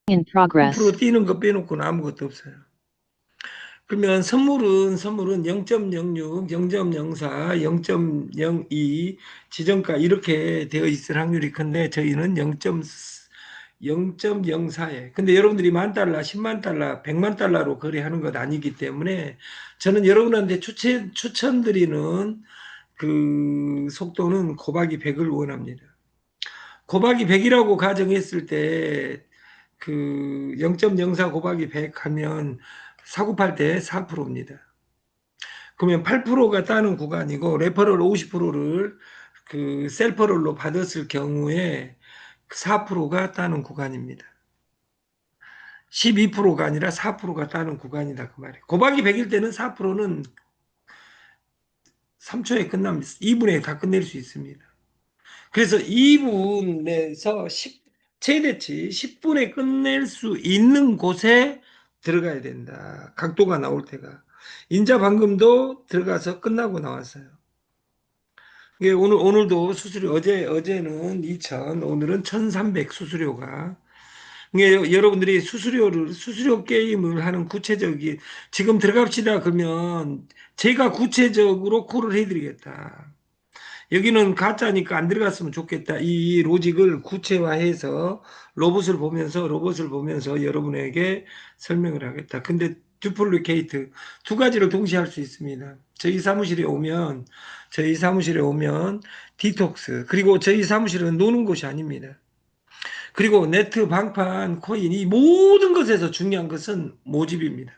in progress. 0% 뛰는 거 빼놓고는 아무것도 없어요. 그러면 선물은 0.06, 0.04, 0.02 지정가 이렇게 되어 있을 확률이 큰데 저희는 0.04에. 근데 여러분들이 만 달러, 10만 달러, 100만 달러로 거래하는 것 아니기 때문에 저는 여러분한테 추천드리는 그 속도는 곱하기 100을 원합니다. 곱하기 100이라고 가정했을 때 그 0.04 곱하기 100 하면 사고팔 때 4%입니다. 그러면 8%가 따는 구간이고 레퍼럴 50%를 그 셀퍼럴로 받았을 경우에 4%가 따는 구간입니다. 12%가 아니라 4%가 따는 구간이다 그 말이에요. 곱하기 100일 때는 4%는 3초에 끝납니다. 2분에 다 끝낼 수 있습니다. 그래서 2분에서 최대치 10분에 끝낼 수 있는 곳에 들어가야 된다. 각도가 나올 때가. 인자 방금도 들어가서 끝나고 나왔어요. 이게 오늘도 수수료, 어제는 2,000, 오늘은 1,300 수수료가. 이게 여러분들이 수수료 게임을 하는 구체적인, 지금 들어갑시다. 그러면 제가 구체적으로 콜을 해드리겠다. 여기는 가짜니까 안 들어갔으면 좋겠다. 이 로직을 구체화해서 로봇을 보면서 여러분에게 설명을 하겠다. 근데 듀플리케이트 두 가지를 동시에 할 수 있습니다. 저희 사무실에 오면 디톡스 그리고 저희 사무실은 노는 곳이 아닙니다. 그리고 네트 방판 코인 이 모든 것에서 중요한 것은 모집입니다.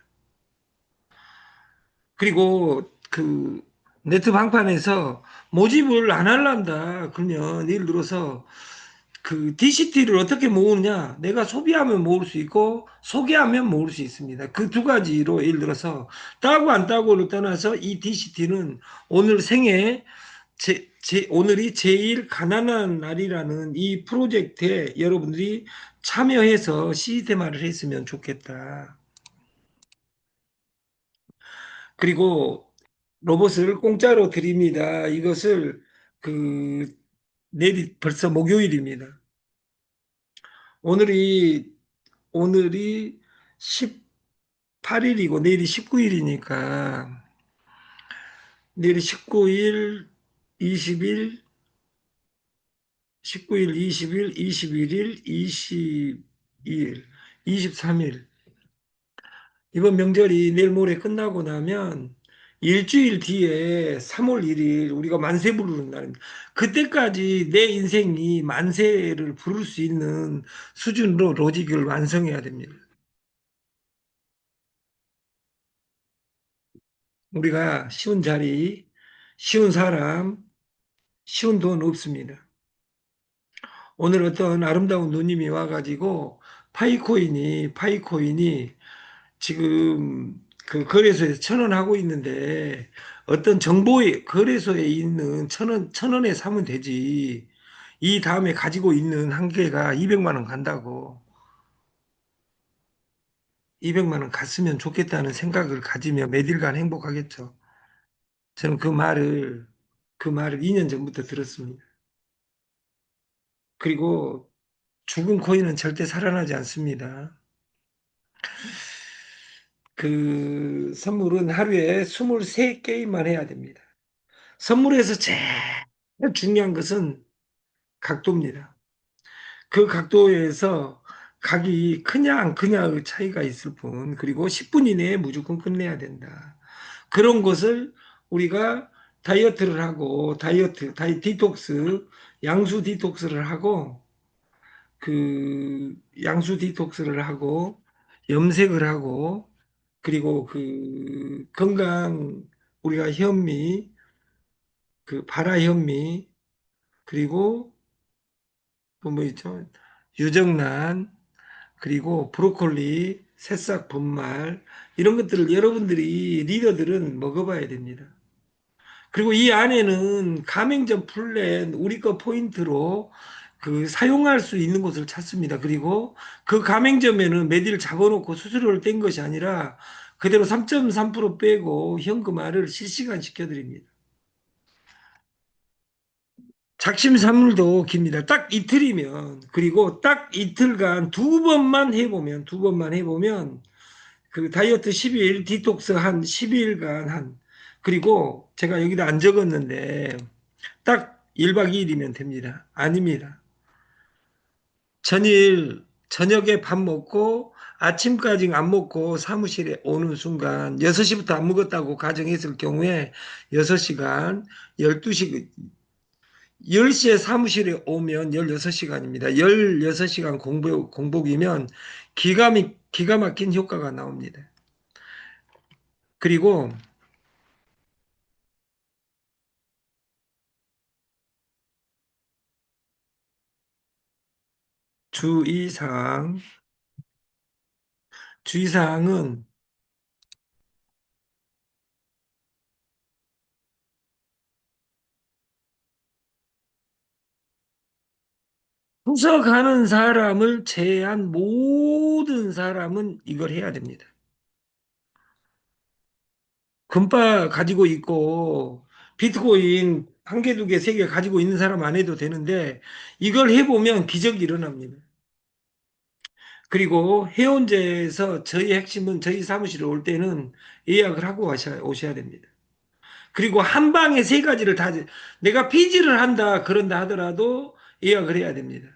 그리고 그 네트 방판에서 모집을 안 할란다. 그러면 예를 들어서 그 DCT를 어떻게 모으느냐? 내가 소비하면 모을 수 있고 소개하면 모을 수 있습니다. 그 두 가지로 예를 들어서 따고 안 따고를 떠나서 이 DCT는 오늘 생애 오늘이 제일 가난한 날이라는 이 프로젝트에 여러분들이 참여해서 시스템화를 했으면 좋겠다. 그리고 로봇을 공짜로 드립니다. 이것을 그 내일 벌써 목요일입니다. 오늘이 오늘이 18일이고 내일이 19일이니까 내일이 19일, 20일, 19일, 20일, 21일, 22일, 23일. 이번 명절이 내일 모레 끝나고 나면 일주일 뒤에 3월 1일 우리가 만세 부르는 날입니다. 그때까지 내 인생이 만세를 부를 수 있는 수준으로 로직을 완성해야 됩니다. 우리가 쉬운 자리, 쉬운 사람, 쉬운 돈 없습니다. 오늘 어떤 아름다운 누님이 와가지고 파이코인이 지금 그 거래소에서 1,000원 하고 있는데 어떤 정보의 거래소에 있는 1,000원에 사면 되지. 이 다음에 가지고 있는 한 개가 200만 원 간다고. 200만 원 갔으면 좋겠다는 생각을 가지며 매일간 행복하겠죠. 저는 그 말을 2년 전부터 들었습니다. 그리고 죽은 코인은 절대 살아나지 않습니다. 그 선물은 하루에 23게임만 해야 됩니다. 선물에서 제일 중요한 것은 각도입니다. 그 각도에서 각이 크냐 안 크냐의 차이가 있을 뿐, 그리고 10분 이내에 무조건 끝내야 된다. 그런 것을 우리가 다이어트를 하고, 디톡스, 양수 디톡스를 하고, 그 양수 디톡스를 하고 염색을 하고 그리고 그 건강 우리가 현미 그 발화 현미 그리고 또 뭐 있죠 유정란 그리고 브로콜리 새싹 분말 이런 것들을 여러분들이 리더들은 먹어봐야 됩니다. 그리고 이 안에는 가맹점 플랜 우리 거 포인트로 그 사용할 수 있는 곳을 찾습니다. 그리고 그 가맹점에는 매일 잡아놓고 수수료를 뗀 것이 아니라 그대로 3.3% 빼고 현금화를 실시간 시켜드립니다. 작심삼일도 깁니다. 딱 이틀이면, 그리고 딱 이틀간 두 번만 해보면, 그 다이어트 12일, 디톡스 한 12일간 한, 그리고 제가 여기다 안 적었는데, 딱 1박 2일이면 됩니다. 아닙니다. 전일, 저녁에 밥 먹고, 아침까지 안 먹고 사무실에 오는 순간, 6시부터 안 먹었다고 가정했을 경우에, 6시간, 12시, 10시에 사무실에 오면 16시간입니다. 16시간 공복이면 기가 막힌 효과가 나옵니다. 그리고 주의사항, 주의사항은 분석하는 사람을 제외한 모든 사람은 이걸 해야 됩니다. 금바 가지고 있고 비트코인 한 개, 두 개, 세 개 가지고 있는 사람 안 해도 되는데 이걸 해보면 기적이 일어납니다. 그리고 해운대에서 저희 핵심은 저희 사무실에 올 때는 예약을 하고 오셔야 됩니다. 그리고 한 방에 세 가지를 다 내가 피지를 한다 그런다 하더라도 예약을 해야 됩니다.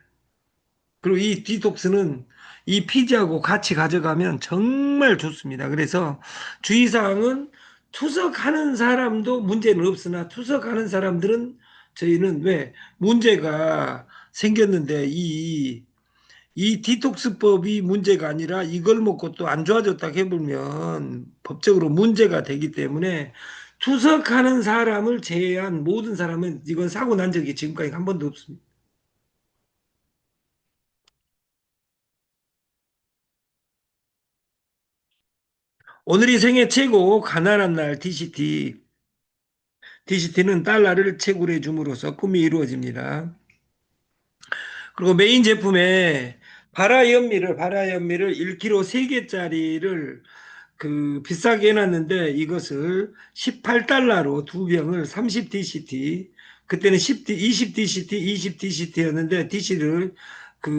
그리고 이 디톡스는 이 피지하고 같이 가져가면 정말 좋습니다. 그래서 주의사항은 투석하는 사람도 문제는 없으나 투석하는 사람들은 저희는 왜 문제가 생겼는데 이 디톡스법이 문제가 아니라 이걸 먹고 또 안 좋아졌다 해보면 법적으로 문제가 되기 때문에 투석하는 사람을 제외한 모든 사람은 이건 사고 난 적이 지금까지 한 번도 없습니다. 오늘이 생애 최고 가난한 날 DCT. DCT는 달러를 채굴해 줌으로써 꿈이 이루어집니다. 그리고 메인 제품에 바라현미를 1kg 3개짜리를 그 비싸게 해놨는데 이것을 18달러로 두 병을 30DCT 그때는 20DCT 20DCT였는데 DC를 그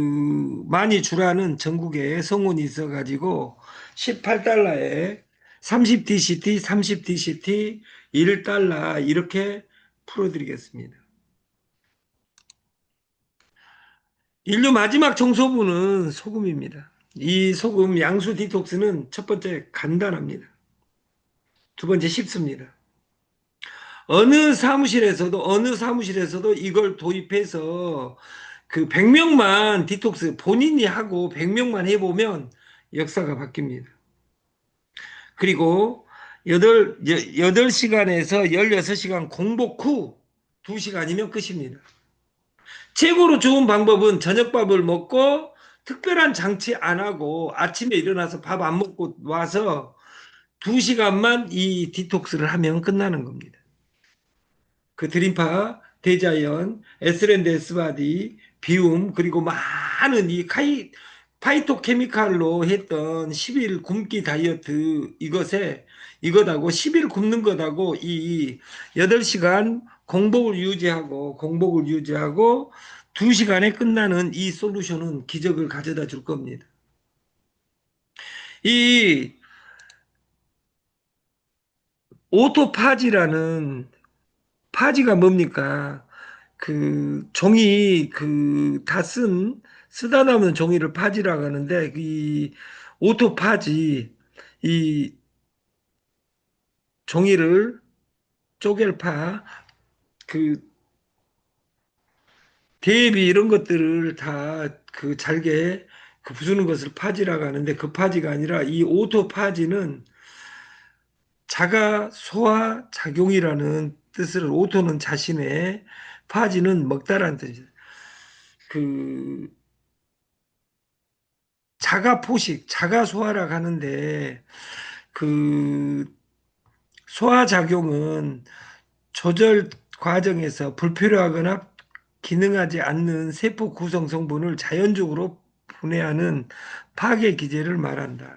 많이 주라는 전국에 성원이 있어가지고 18달러에 30DCT 30DCT 1달러 이렇게 풀어드리겠습니다. 인류 마지막 청소부는 소금입니다. 이 소금 양수 디톡스는 첫 번째 간단합니다. 두 번째 쉽습니다. 어느 사무실에서도 이걸 도입해서 그 100명만 디톡스 본인이 하고 100명만 해보면 역사가 바뀝니다. 그리고 8시간에서 16시간 공복 후 2시간이면 끝입니다. 최고로 좋은 방법은 저녁밥을 먹고 특별한 장치 안 하고 아침에 일어나서 밥 안 먹고 와서 2시간만 이 디톡스를 하면 끝나는 겁니다. 그 드림파, 대자연, 에스랜드 에스바디, 비움 그리고 많은 이 파이토케미칼로 했던 10일 굶기 다이어트 이것하고 10일 굶는 것하고 이 8시간 공복을 유지하고 2시간에 끝나는 이 솔루션은 기적을 가져다 줄 겁니다. 이 오토파지라는 파지가 뭡니까? 그 종이 그 다 쓰다 남은 종이를 파지라고 하는데 이 오토파지 이 종이를 쪼갤 그 대비 이런 것들을 다 그 잘게 그 부수는 것을 파지라고 하는데 그 파지가 아니라 이 오토파지는 자가 소화 작용이라는 뜻을 오토는 자신의 파지는 먹다라는 뜻이죠. 그 자가 포식, 자가 소화라고 하는데 그 소화작용은 조절 과정에서 불필요하거나 기능하지 않는 세포 구성 성분을 자연적으로 분해하는 파괴 기제를 말한다.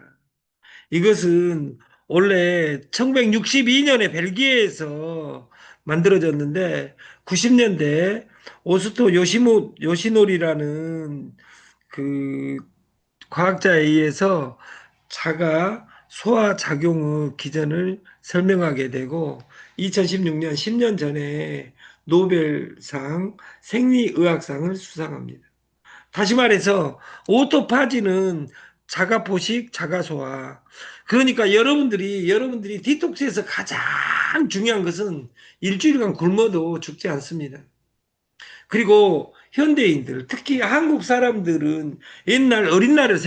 이것은 원래 1962년에 벨기에에서 만들어졌는데 90년대 오스토 요시노리라는 그 과학자에 의해서 자가 소화 작용의 기전을 설명하게 되고 2016년 10년 전에 노벨상 생리의학상을 수상합니다. 다시 말해서 오토파지는 자가 포식, 자가 소화. 그러니까 여러분들이 디톡스에서 가장 중요한 것은 일주일간 굶어도 죽지 않습니다. 그리고 현대인들, 특히 한국 사람들은 옛날 어린 날을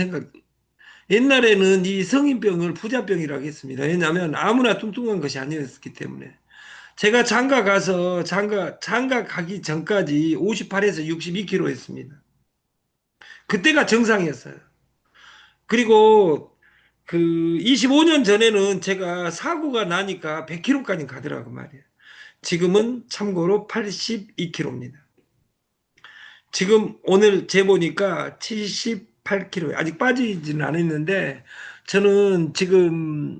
옛날에는 이 성인병을 부자병이라고 했습니다. 왜냐하면 아무나 뚱뚱한 것이 아니었기 때문에. 제가 장가 가기 전까지 58에서 62kg 했습니다. 그때가 정상이었어요. 그리고 그 25년 전에는 제가 사고가 나니까 100kg까지 가더라고 말이에요. 지금은 참고로 82kg입니다. 지금 오늘 재보니까 78kg. 아직 빠지지는 않았는데 저는 지금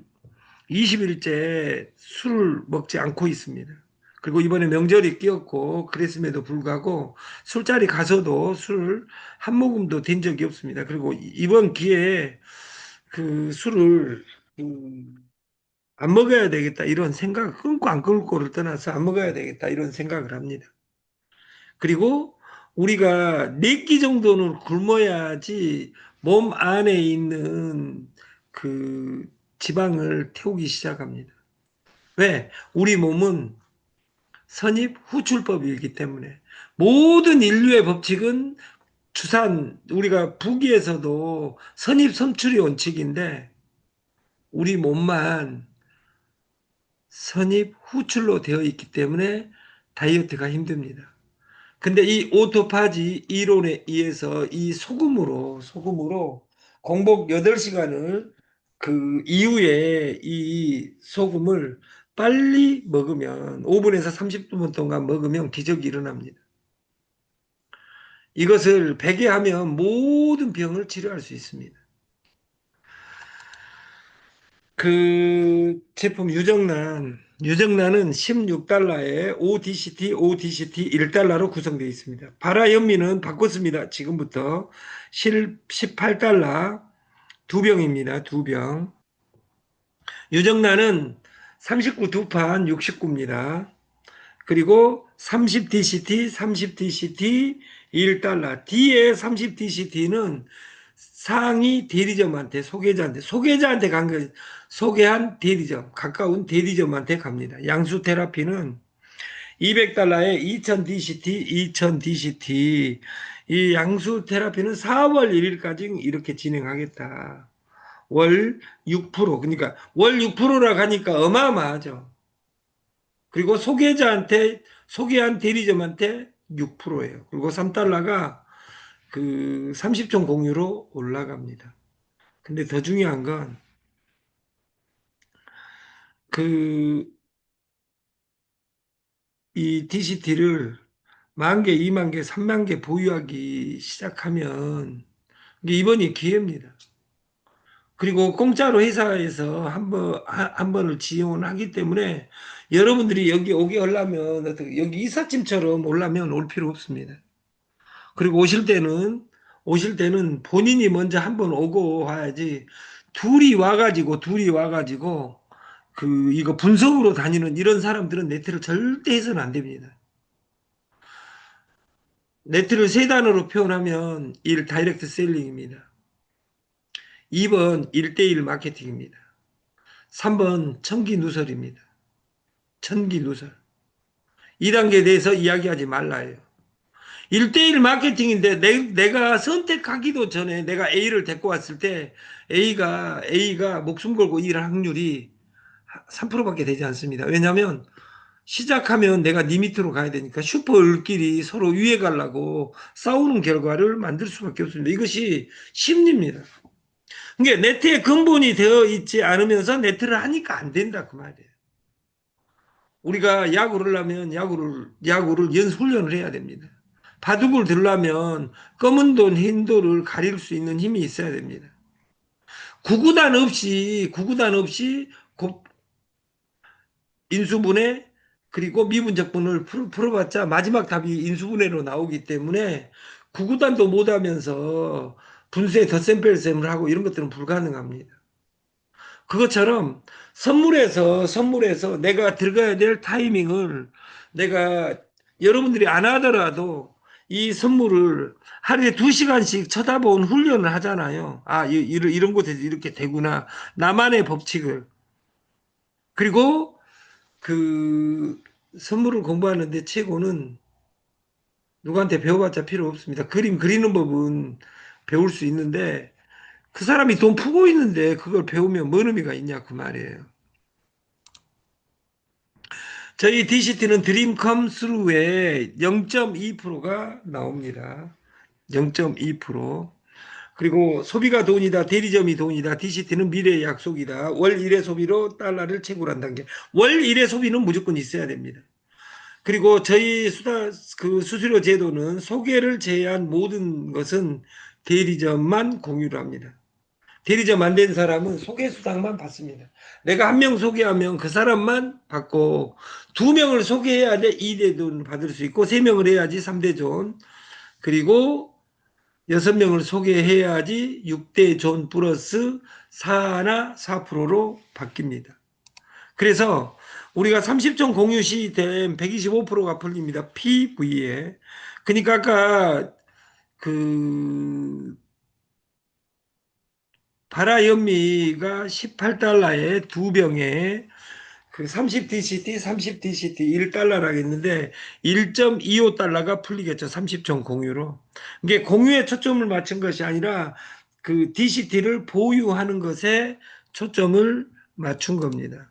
20일째 술을 먹지 않고 있습니다. 그리고 이번에 명절이 끼었고 그랬음에도 불구하고 술자리 가서도 술 한 모금도 된 적이 없습니다. 그리고 이번 기회에 그 술을 안 먹어야 되겠다 이런 생각, 끊고 안 끊고를 떠나서 안 먹어야 되겠다 이런 생각을 합니다. 그리고 우리가 4끼 정도는 굶어야지 몸 안에 있는 그 지방을 태우기 시작합니다. 왜? 우리 몸은 선입 후출법이기 때문에 모든 인류의 법칙은 우리가 북위에서도 선입 선출이 원칙인데 우리 몸만 선입 후출로 되어 있기 때문에 다이어트가 힘듭니다. 근데 이 오토파지 이론에 의해서 이 소금으로 공복 8시간을 그 이후에 이 소금을 빨리 먹으면 5분에서 30분 동안 먹으면 기적이 일어납니다. 이것을 배게하면 모든 병을 치료할 수 있습니다. 그 제품 유정란은 16달러에 ODCT 1달러로 구성되어 있습니다. 바라현미는 바꿨습니다. 지금부터 18달러 2병입니다. 2병. 유정란은 39 2판 69입니다. 그리고 30DCT 1달러. D의 30DCT는 상위 대리점한테 소개자한테 간 거, 소개한 대리점, 가까운 대리점한테 갑니다. 양수 테라피는 200달러에 2000DCT. 이 양수 테라피는 4월 1일까지 이렇게 진행하겠다. 월 6%. 그러니까 월 6%라고 하니까 어마어마하죠. 그리고 소개한 대리점한테 6%예요. 그리고 3달러가 그 30종 공유로 올라갑니다. 근데 더 중요한 건 그 이 DCT를 10,000개, 20,000개, 30,000개 보유하기 시작하면 이게 이번이 기회입니다. 그리고 공짜로 회사에서 한 번을 지원하기 때문에 여러분들이 여기 오게 하려면 여기 이삿짐처럼 오려면 올 필요 없습니다. 그리고 오실 때는 본인이 먼저 한 번 오고 와야지 둘이 와가지고 그 이거 분석으로 다니는 이런 사람들은 네트를 절대 해서는 안 됩니다. 네트를 세 단어로 표현하면 1. 다이렉트 셀링입니다. 2번 1대1 마케팅입니다. 3번 천기 누설입니다. 천기 누설. 2단계에 대해서 이야기하지 말라요. 1대1 마케팅인데 내가 선택하기도 전에 내가 A를 데리고 왔을 때 A가 목숨 걸고 일할 확률이 3%밖에 되지 않습니다. 왜냐하면 시작하면 내가 네 밑으로 가야 되니까 슈퍼을끼리 서로 위에 가려고 싸우는 결과를 만들 수밖에 없습니다. 이것이 심리입니다. 그러니까 네트에 근본이 되어 있지 않으면서 네트를 하니까 안 된다 그 말이에요. 우리가 야구를 하면 야구를 연습 훈련을 해야 됩니다. 바둑을 들려면 검은 돈, 흰 돌을 가릴 수 있는 힘이 있어야 됩니다. 구구단 없이 인수분해 그리고 미분적분을 풀어봤자 마지막 답이 인수분해로 나오기 때문에 구구단도 못하면서 분수의 덧셈뺄셈을 하고 이런 것들은 불가능합니다. 그것처럼 선물에서 내가 들어가야 될 타이밍을 내가 여러분들이 안 하더라도 이 선물을 하루에 2시간씩 쳐다본 훈련을 하잖아요. 아, 이런 곳에서 이렇게 되구나. 나만의 법칙을. 그리고 그 선물을 공부하는데 최고는 누구한테 배워봤자 필요 없습니다. 그림 그리는 법은 배울 수 있는데 그 사람이 돈 푸고 있는데 그걸 배우면 뭔 의미가 있냐 그 말이에요. 저희 DCT는 드림 컴 스루에 0.2%가 나옵니다. 0.2%. 그리고 소비가 돈이다, 대리점이 돈이다, DCT는 미래의 약속이다. 월 1회 소비로 달러를 채굴한다는 게, 월 1회 소비는 무조건 있어야 됩니다. 그리고 저희 그 수수료 제도는 소개를 제외한 모든 것은 대리점만 공유를 합니다. 대리점 안 된 사람은 소개수당만 받습니다. 내가 한 명 소개하면 그 사람만 받고 2명을 소개해야 돼 2대 돈 받을 수 있고 3명을 해야지 3대 존 그리고 6명을 소개해야지 6대 존 플러스 4나 4%로 바뀝니다. 그래서 우리가 30종 공유 시된 125%가 풀립니다. PV에. 그러니까 아까 그 바라현미가 18달러에 2병에 그 30DCT, 30DCT 1달러라고 했는데 1.25달러가 풀리겠죠. 30종 공유로. 이게 공유에 초점을 맞춘 것이 아니라 그 DCT를 보유하는 것에 초점을 맞춘 겁니다.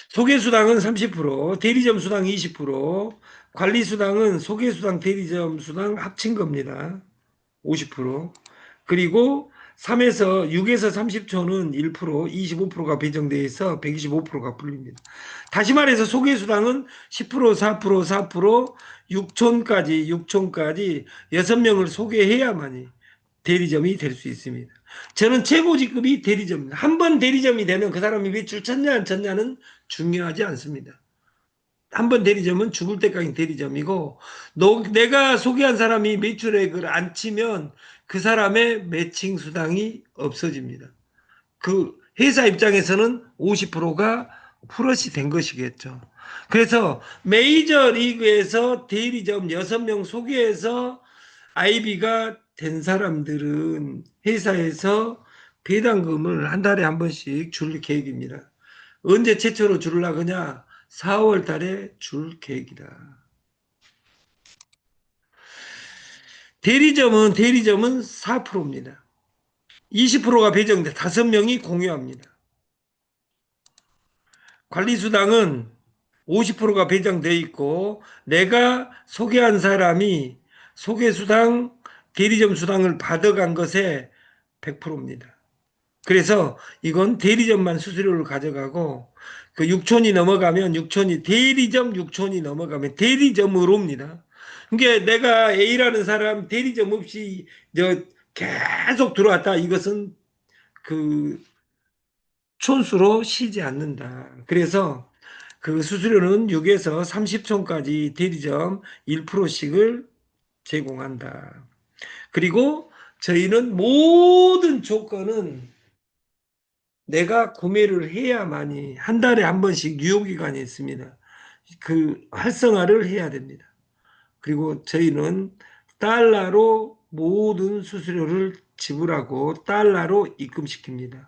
소개수당은 30%, 대리점 수당 20%, 관리수당은 소개수당, 대리점 수당 합친 겁니다. 50%. 그리고 6에서 30초는 1%, 25%가 배정돼 있어 125%가 풀립니다. 다시 말해서 소개수당은 10%, 4%, 4%, 6촌까지 6명을 소개해야만이 대리점이 될 수 있습니다. 저는 최고 직급이 대리점입니다. 한 번 대리점이 되면 그 사람이 매출 쳤냐 안 쳤냐는 중요하지 않습니다. 한 번 대리점은 죽을 때까지 대리점이고 내가 소개한 사람이 매출액을 안 치면 그 사람의 매칭 수당이 없어집니다. 그 회사 입장에서는 50%가 플러시 된 것이겠죠. 그래서 메이저 리그에서 대리점 6명 소개해서 IB가 된 사람들은 회사에서 배당금을 한 달에 한 번씩 줄 계획입니다. 언제 최초로 주려고 하냐? 4월 달에 줄 계획이다. 대리점은 4%입니다. 20%가 배정돼 5명이 공유합니다. 관리수당은 50%가 배정돼 있고 내가 소개한 사람이 소개수당, 대리점 수당을 받아간 것에 100%입니다. 그래서 이건 대리점만 수수료를 가져가고 그 6촌이 넘어가면 대리점 6촌이 넘어가면 대리점으로입니다. 그러니까 내가 A라는 사람 대리점 없이 계속 들어왔다. 이것은 그 촌수로 쉬지 않는다. 그래서 그 수수료는 6에서 30촌까지 대리점 1%씩을 제공한다. 그리고 저희는 모든 조건은 내가 구매를 해야만이 한 달에 한 번씩 유효기간이 있습니다. 그 활성화를 해야 됩니다. 그리고 저희는 달러로 모든 수수료를 지불하고 달러로 입금시킵니다.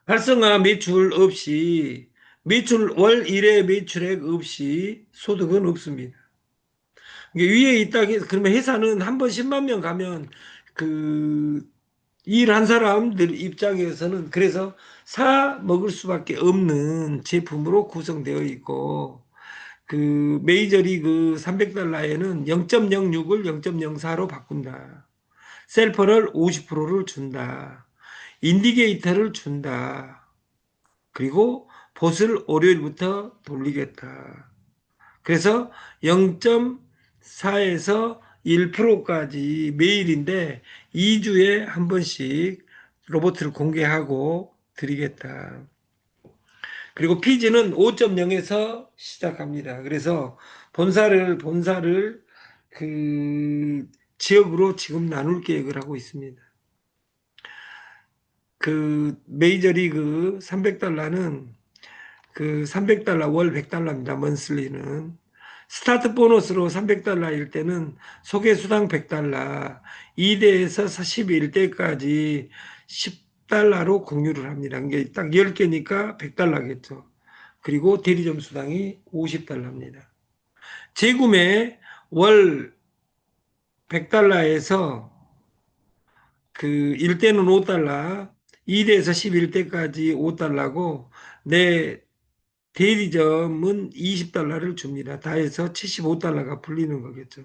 활성화 매출 없이 월 1회 매출액 없이 소득은 없습니다. 이게 위에 있다 그러면 회사는 한 번 10만 명 가면 그 일한 사람들 입장에서는 그래서 사 먹을 수밖에 없는 제품으로 구성되어 있고 그 메이저리그 300달러에는 0.06을 0.04로 바꾼다. 셀퍼를 50%를 준다. 인디게이터를 준다. 그리고 봇을 월요일부터 돌리겠다. 그래서 0.4에서 1%까지 매일인데 2주에 한 번씩 로봇을 공개하고 드리겠다. 그리고 피지는 5.0에서 시작합니다. 그래서 본사를 그 지역으로 지금 나눌 계획을 하고 있습니다. 그 메이저리그 300달러는 그 300달러 월 100달러입니다. 먼슬리는. 스타트 보너스로 300달러일 때는 소개수당 100달러, 2대에서 41대까지 10달러로 공유를 합니다. 이게 딱 10개니까 100달러겠죠. 그리고 대리점 수당이 50달러입니다. 재구매 월 100달러에서 그 1대는 5달러, 2대에서 11대까지 5달러고 내 대리점은 20달러를 줍니다. 다 해서 75달러가 풀리는 거겠죠.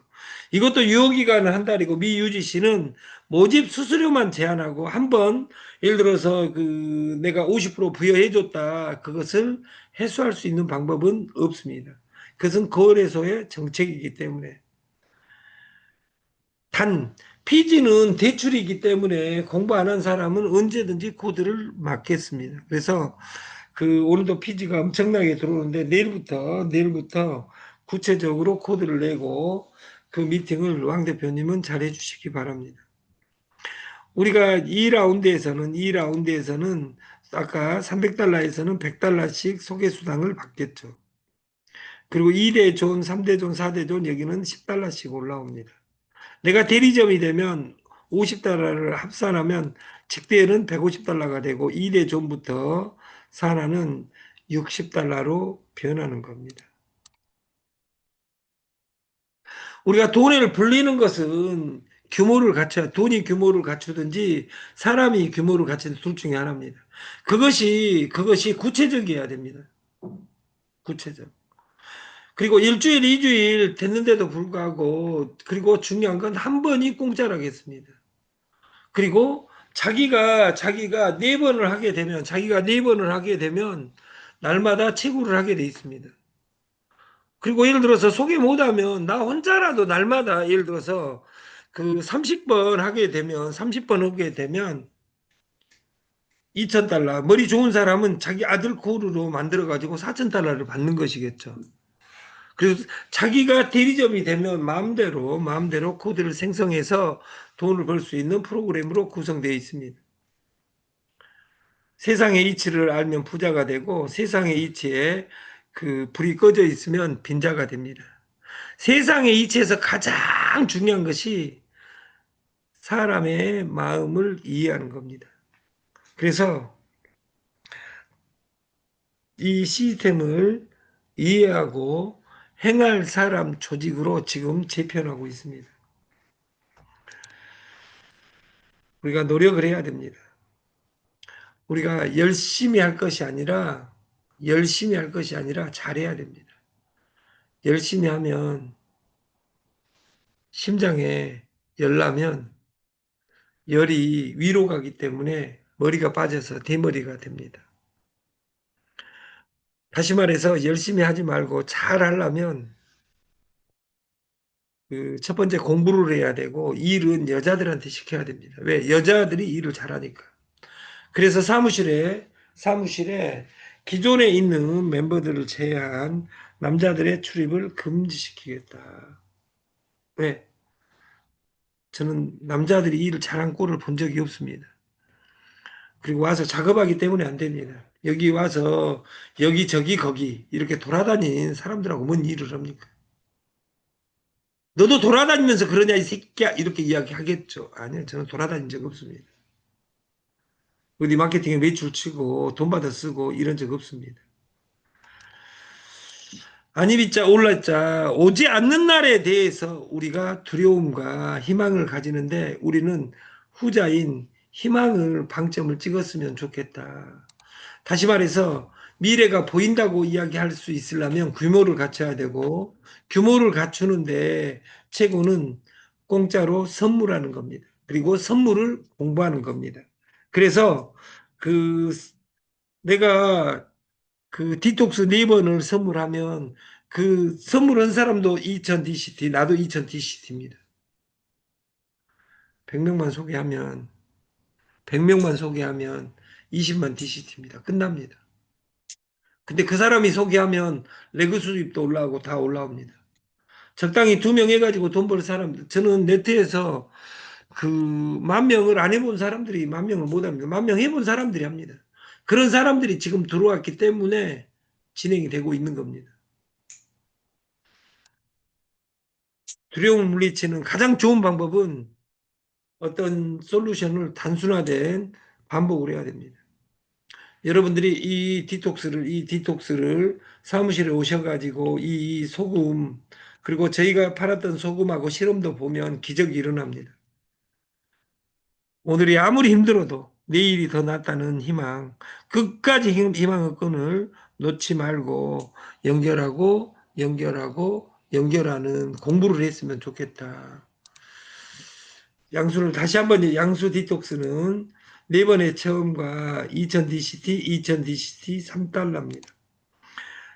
이것도 유효기간은 한 달이고 미유지 씨는 모집 수수료만 제한하고 한 번 예를 들어서 그 내가 50% 부여해줬다 그것을 해소할 수 있는 방법은 없습니다. 그것은 거래소의 정책이기 때문에 단 피지는 대출이기 때문에 공부 안 한 사람은 언제든지 코드를 맞겠습니다. 그래서 그 오늘도 피지가 엄청나게 들어오는데 내일부터 구체적으로 코드를 내고 그 미팅을 왕 대표님은 잘 해주시기 바랍니다. 우리가 2라운드에서는 아까 300달러에서는 100달러씩 소개수당을 받겠죠. 그리고 2대 존, 3대 존, 4대 존 여기는 10달러씩 올라옵니다. 내가 대리점이 되면 50달러를 합산하면 직대는 150달러가 되고 2대 존부터 산하는 60달러로 변하는 겁니다. 우리가 돈을 불리는 것은 규모를 갖춰야 돈이 규모를 갖추든지 사람이 규모를 갖추는 둘 중에 하나입니다. 그것이 구체적이어야 됩니다. 구체적. 그리고 일주일, 2주일 됐는데도 불구하고 그리고 중요한 건 한 번이 공짜라겠습니다. 그리고 자기가 네 번을 하게 되면 날마다 채굴을 하게 돼 있습니다. 그리고 예를 들어서 소개 못하면 나 혼자라도 날마다 예를 들어서 그 30번 하게 되면 30번 하게 되면 2,000달러 머리 좋은 사람은 자기 아들 코르로 만들어 가지고 4,000달러를 받는 것이겠죠. 그래서 자기가 대리점이 되면 마음대로 코드를 생성해서 돈을 벌 수 있는 프로그램으로 구성되어 있습니다. 세상의 이치를 알면 부자가 되고 세상의 이치에 그 불이 꺼져 있으면 빈자가 됩니다. 세상의 이치에서 가장 중요한 것이 사람의 마음을 이해하는 겁니다. 그래서 이 시스템을 이해하고 행할 사람 조직으로 지금 재편하고 있습니다. 우리가 노력을 해야 됩니다. 우리가 열심히 할 것이 아니라 잘해야 됩니다. 열심히 하면 심장에 열 나면 열이 위로 가기 때문에 머리가 빠져서 대머리가 됩니다. 다시 말해서 열심히 하지 말고 잘 하려면 그 첫 번째 공부를 해야 되고 일은 여자들한테 시켜야 됩니다. 왜? 여자들이 일을 잘하니까. 그래서 사무실에 기존에 있는 멤버들을 제외한 남자들의 출입을 금지시키겠다. 왜? 저는 남자들이 일을 잘한 꼴을 본 적이 없습니다. 그리고 와서 작업하기 때문에 안 됩니다. 여기 와서 여기저기 거기 이렇게 돌아다닌 사람들하고 뭔 일을 합니까? 너도 돌아다니면서 그러냐 이 새끼야 이렇게 이야기하겠죠. 아니요, 저는 돌아다닌 적 없습니다. 어디 마케팅에 매출 치고 돈 받아 쓰고 이런 적 없습니다. 아니비자 올라자 오지 않는 날에 대해서 우리가 두려움과 희망을 가지는데 우리는 후자인 희망을 방점을 찍었으면 좋겠다. 다시 말해서 미래가 보인다고 이야기할 수 있으려면 규모를 갖춰야 되고 규모를 갖추는데 최고는 공짜로 선물하는 겁니다. 그리고 선물을 공부하는 겁니다. 그래서 그 내가 그 디톡스 4번을 선물하면 그 선물한 사람도 2000 DCT, 나도 2000 DCT입니다. 100명만 소개하면 100명만 소개하면 20만 DCT입니다. 끝납니다. 근데 그 사람이 소개하면 레그 수입도 올라오고 다 올라옵니다. 적당히 2명 해가지고 돈 벌 사람들. 저는 네트에서 그 10,000명을 안 해본 사람들이 10,000명을 못 합니다. 10,000명 해본 사람들이 합니다. 그런 사람들이 지금 들어왔기 때문에 진행이 되고 있는 겁니다. 두려움을 물리치는 가장 좋은 방법은 어떤 솔루션을 단순화된 반복을 해야 됩니다. 여러분들이 이 디톡스를 사무실에 오셔가지고 이 소금, 그리고 저희가 팔았던 소금하고 실험도 보면 기적이 일어납니다. 오늘이 아무리 힘들어도 내일이 더 낫다는 희망, 끝까지 희망의 끈을 놓지 말고 연결하는 공부를 했으면 좋겠다. 양수를 다시 한번, 양수 디톡스는 4번의 처음과 2000DCT, 2000DCT 3달러입니다.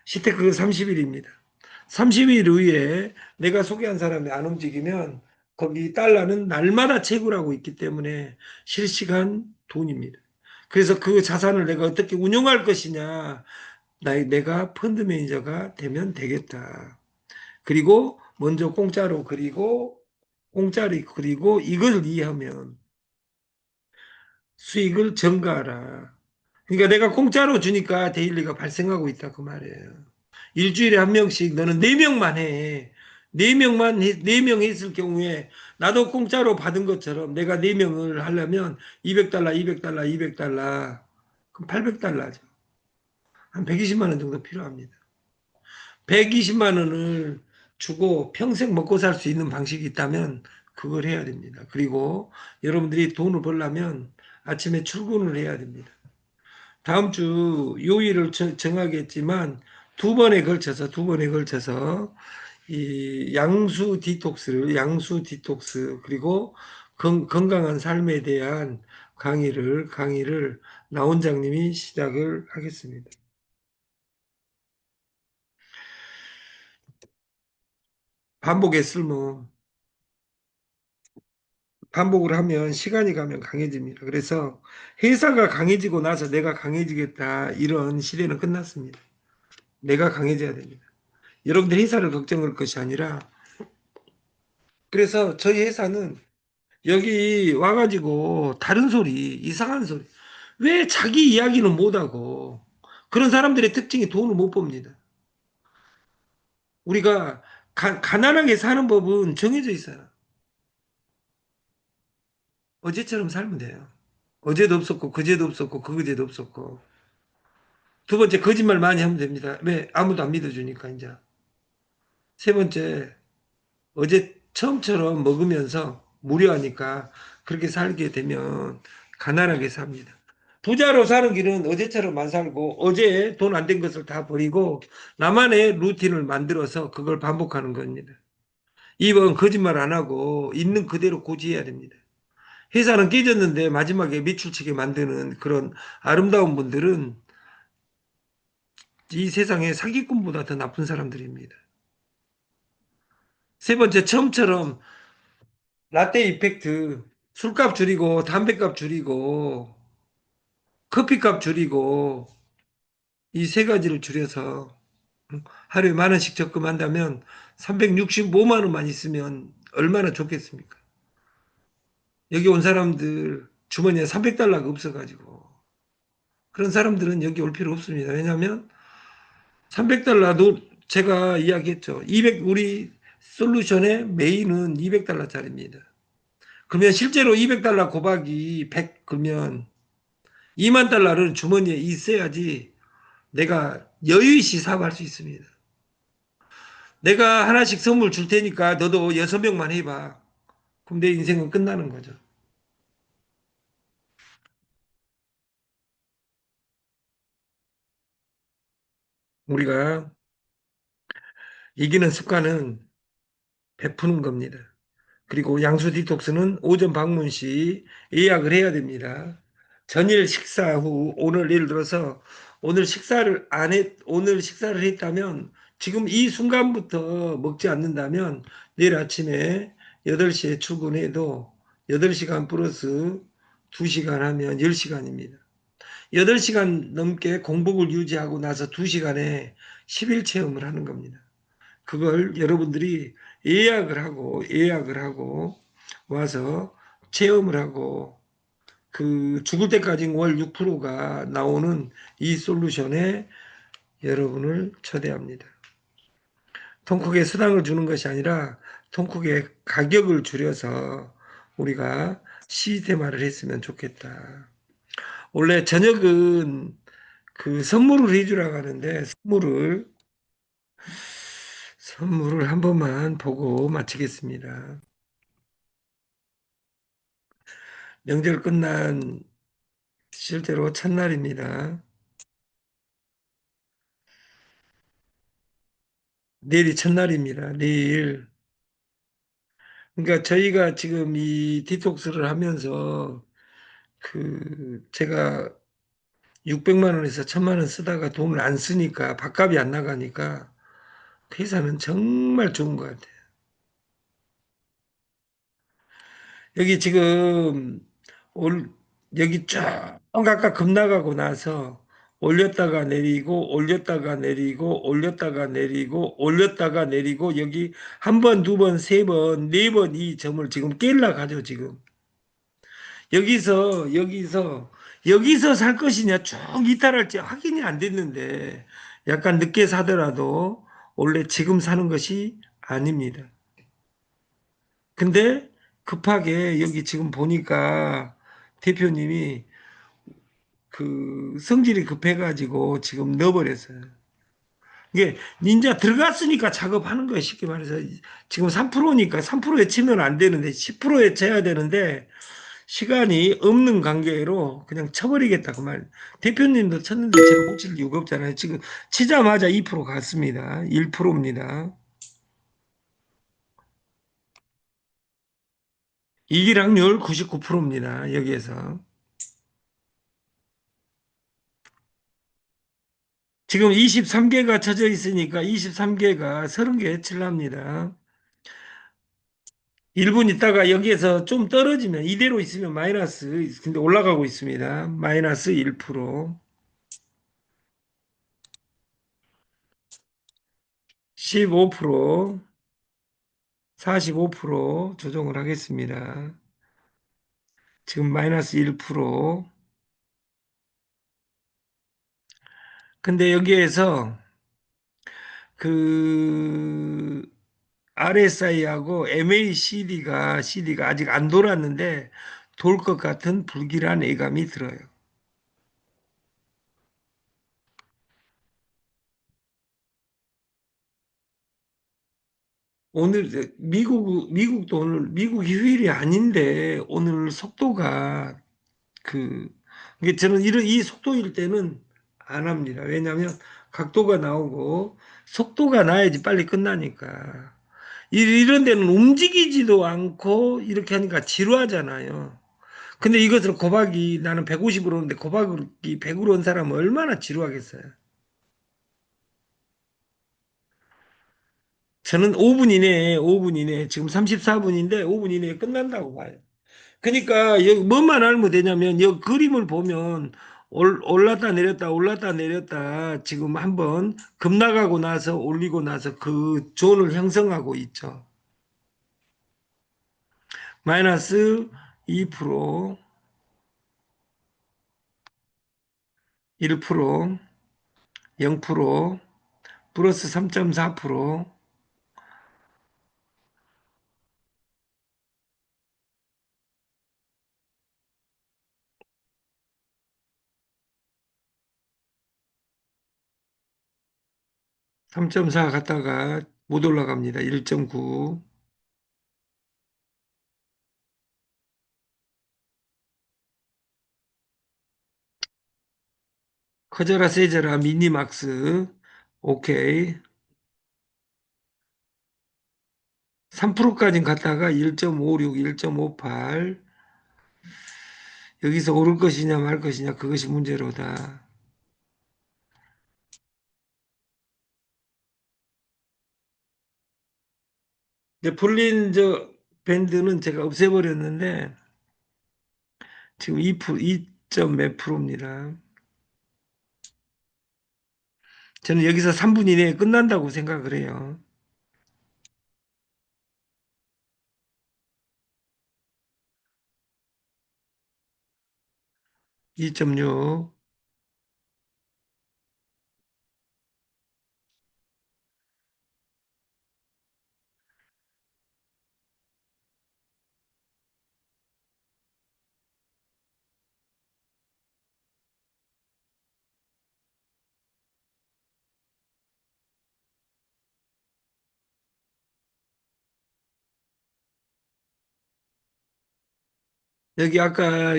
시테크 30일입니다. 30일 후에 내가 소개한 사람이 안 움직이면 거기 달러는 날마다 채굴하고 있기 때문에 실시간 돈입니다. 그래서 그 자산을 내가 어떻게 운용할 것이냐, 내가 펀드 매니저가 되면 되겠다. 그리고 먼저 공짜로 그리고 이걸 이해하면 수익을 증가하라. 그러니까 내가 공짜로 주니까 데일리가 발생하고 있다 그 말이에요. 일주일에 한 명씩 너는 네 명만 해. 네 명 했을 경우에 나도 공짜로 받은 것처럼 내가 네 명을 하려면 200달러, 200달러, 200달러. 그럼 800달러죠. 한 120만 원 정도 필요합니다. 120만 원을 주고 평생 먹고 살 수 있는 방식이 있다면 그걸 해야 됩니다. 그리고 여러분들이 돈을 벌려면 아침에 출근을 해야 됩니다. 다음 주 요일을 정하겠지만 두 번에 걸쳐서 이 양수 디톡스 그리고 건강한 삶에 대한 강의를 나 원장님이 시작을 하겠습니다. 반복의 쓸모. 반복을 하면 시간이 가면 강해집니다. 그래서 회사가 강해지고 나서 내가 강해지겠다 이런 시대는 끝났습니다. 내가 강해져야 됩니다. 여러분들 회사를 걱정할 것이 아니라, 그래서 저희 회사는 여기 와가지고 다른 소리, 이상한 소리, 왜 자기 이야기는 못하고, 그런 사람들의 특징이 돈을 못 법니다. 우리가 가난하게 사는 법은 정해져 있어요. 어제처럼 살면 돼요. 어제도 없었고 그제도 없었고 그제도 없었고. 두 번째, 거짓말 많이 하면 됩니다. 왜? 아무도 안 믿어주니까 이제. 세 번째, 어제 처음처럼 먹으면서 무료하니까 그렇게 살게 되면 가난하게 삽니다. 부자로 사는 길은 어제처럼 안 살고 어제 돈 안 된 것을 다 버리고 나만의 루틴을 만들어서 그걸 반복하는 겁니다. 이번 거짓말 안 하고 있는 그대로 고지해야 됩니다. 회사는 깨졌는데 마지막에 밑줄치게 만드는 그런 아름다운 분들은 이 세상에 사기꾼보다 더 나쁜 사람들입니다. 세 번째, 처음처럼 라떼 이펙트, 술값 줄이고 담배값 줄이고 커피값 줄이고 이 세 가지를 줄여서 하루에 10,000원씩 적금한다면 365만 원만 있으면 얼마나 좋겠습니까? 여기 온 사람들 주머니에 300달러가 없어가지고 그런 사람들은 여기 올 필요 없습니다. 왜냐하면 300달러도 제가 이야기했죠. 우리 솔루션의 메인은 200달러짜리입니다. 그러면 실제로 200달러 고박이 100 그러면 2만 달러를 주머니에 있어야지 내가 여유시 사업할 수 있습니다. 내가 하나씩 선물 줄 테니까 너도 6명만 해봐. 그럼 내 인생은 끝나는 거죠. 우리가 이기는 습관은 베푸는 겁니다. 그리고 양수 디톡스는 오전 방문 시 예약을 해야 됩니다. 전일 식사 후 오늘 예를 들어서 오늘 식사를 했다면 지금 이 순간부터 먹지 않는다면 내일 아침에 8시에 출근해도 8시간 플러스 2시간 하면 10시간입니다. 8시간 넘게 공복을 유지하고 나서 2시간에 10일 체험을 하는 겁니다. 그걸 여러분들이 예약을 하고 와서 체험을 하고 그 죽을 때까지 월 6%가 나오는 이 솔루션에 여러분을 초대합니다. 통콕에 수당을 주는 것이 아니라 통콕의 가격을 줄여서 우리가 시스템화를 했으면 좋겠다. 원래 저녁은 그 선물을 해주라고 하는데 선물을 한 번만 보고 마치겠습니다. 명절 끝난 실제로 첫날입니다. 내일이 첫날입니다. 내일. 그러니까 저희가 지금 이 디톡스를 하면서 그 제가 600만 원에서 1000만 원 쓰다가 돈을 안 쓰니까 밥값이 안 나가니까 회사는 정말 좋은 것 같아요. 여기 지금 올 여기 쫙 아까 급나가고 나서 올렸다가 내리고 올렸다가 내리고 올렸다가 내리고 올렸다가 내리고 여기 한 번, 두 번, 세 번, 네 번 이 점을 지금 깨려 가죠, 지금. 여기서 살 것이냐 쭉 이탈할지 확인이 안 됐는데 약간 늦게 사더라도 원래 지금 사는 것이 아닙니다. 근데 급하게 여기 지금 보니까 대표님이 그 성질이 급해가지고 지금 넣어버렸어요. 이게 닌자 들어갔으니까 작업하는 거예요. 쉽게 말해서 지금 3%니까 3%에 치면 안 되는데 10%에 쳐야 되는데 시간이 없는 관계로 그냥 쳐버리겠다 그 말. 대표님도 쳤는데 제가 못 칠 이유가 없잖아요. 지금 치자마자 2% 갔습니다. 1%입니다. 이기락률 99%입니다. 여기에서. 지금 23개가 쳐져 있으니까 23개가 30개 칠랍니다. 1분 있다가 여기에서 좀 떨어지면 이대로 있으면 마이너스 근데 올라가고 있습니다. 마이너스 1%, 15%, 45% 조정을 하겠습니다. 지금 마이너스 1%. 근데 여기에서 그 RSI하고 MACD가 아직 안 돌았는데 돌 것 같은 불길한 예감이 들어요. 오늘 미국도 오늘 미국 휴일이 아닌데 오늘 속도가 그 이게 저는 이런 이 속도일 때는 안 합니다. 왜냐하면 각도가 나오고 속도가 나야지 빨리 끝나니까. 이런 데는 움직이지도 않고 이렇게 하니까 지루하잖아요. 근데 이것을 고박이 나는 150으로 오는데 고박이 100으로 온 사람은 얼마나 지루하겠어요. 저는 5분 이내에 지금 34분인데 5분 이내에 끝난다고 봐요. 그러니까 여기 뭐만 알면 되냐면 여기 그림을 보면 올랐다 내렸다 올랐다 내렸다 지금 한번 급락하고 나서 올리고 나서 그 존을 형성하고 있죠. 마이너스 2%, 1%, 0%, 플러스 3.4%, 3.4 갔다가 못 올라갑니다. 1.9. 커져라 세져라 미니막스. 오케이. 3%까지 갔다가 1.56, 1.58. 여기서 오를 것이냐 말 것이냐 그것이 문제로다. 근데 볼린저 밴드는 제가 없애버렸는데 지금 2점 몇 프로입니다. 저는 여기서 3분 이내에 끝난다고 생각을 해요. 2.6. 여기 아까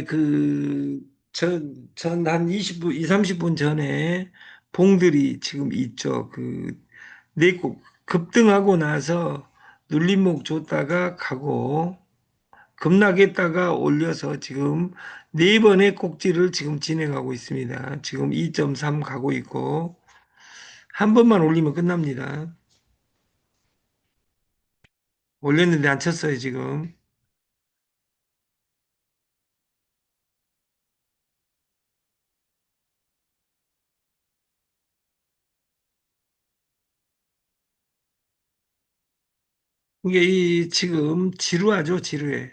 전 한 20분, 2, 30분 전에 봉들이 지금 있죠. 네 곡, 급등하고 나서 눌림목 줬다가 가고, 급락했다가 올려서 지금 네 번의 꼭지를 지금 진행하고 있습니다. 지금 2.3 가고 있고, 한 번만 올리면 끝납니다. 올렸는데 안 쳤어요, 지금. 이게 지금 지루하죠, 지루해.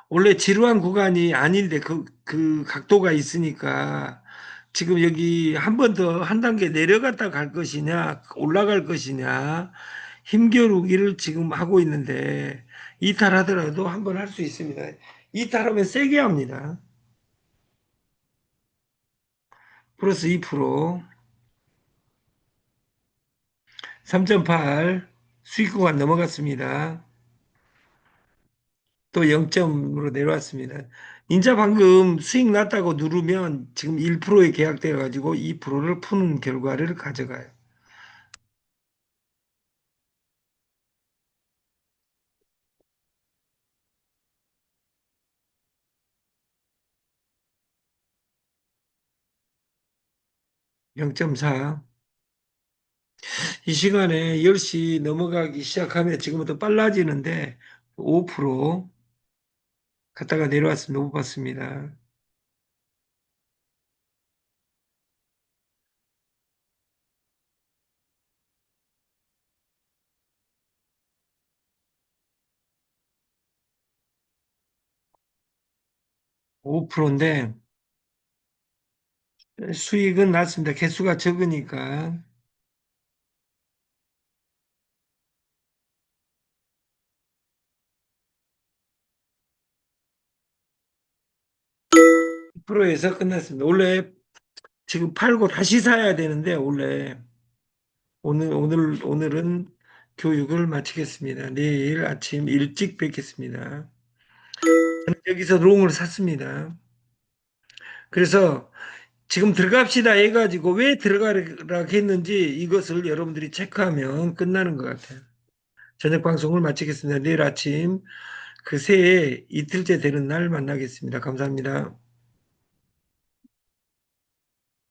원래 지루한 구간이 아닌데 그 각도가 있으니까 지금 여기 한 번 더 한 단계 내려갔다 갈 것이냐, 올라갈 것이냐, 힘겨루기를 지금 하고 있는데 이탈하더라도 한 번 할 수 있습니다. 이탈하면 세게 합니다. 플러스 2%, 3.8, 수익 구간 넘어갔습니다. 또 0점으로 내려왔습니다. 인자 방금 수익 났다고 누르면 지금 1%에 계약되어 가지고 2%를 푸는 결과를 가져가요. 0.4. 이 시간에 10시 넘어가기 시작하면 지금부터 빨라지는데 5% 갔다가 내려왔습니다. 못 봤습니다. 5%인데 수익은 났습니다. 개수가 적으니까 10%에서 끝났습니다. 원래 지금 팔고 다시 사야 되는데 원래 오늘은 교육을 마치겠습니다. 내일 아침 일찍 뵙겠습니다. 저는 여기서 롱을 샀습니다. 그래서 지금 들어갑시다 해가지고 왜 들어가라 했는지 이것을 여러분들이 체크하면 끝나는 것 같아요. 저녁 방송을 마치겠습니다. 내일 아침 그 새해 이틀째 되는 날 만나겠습니다. 감사합니다.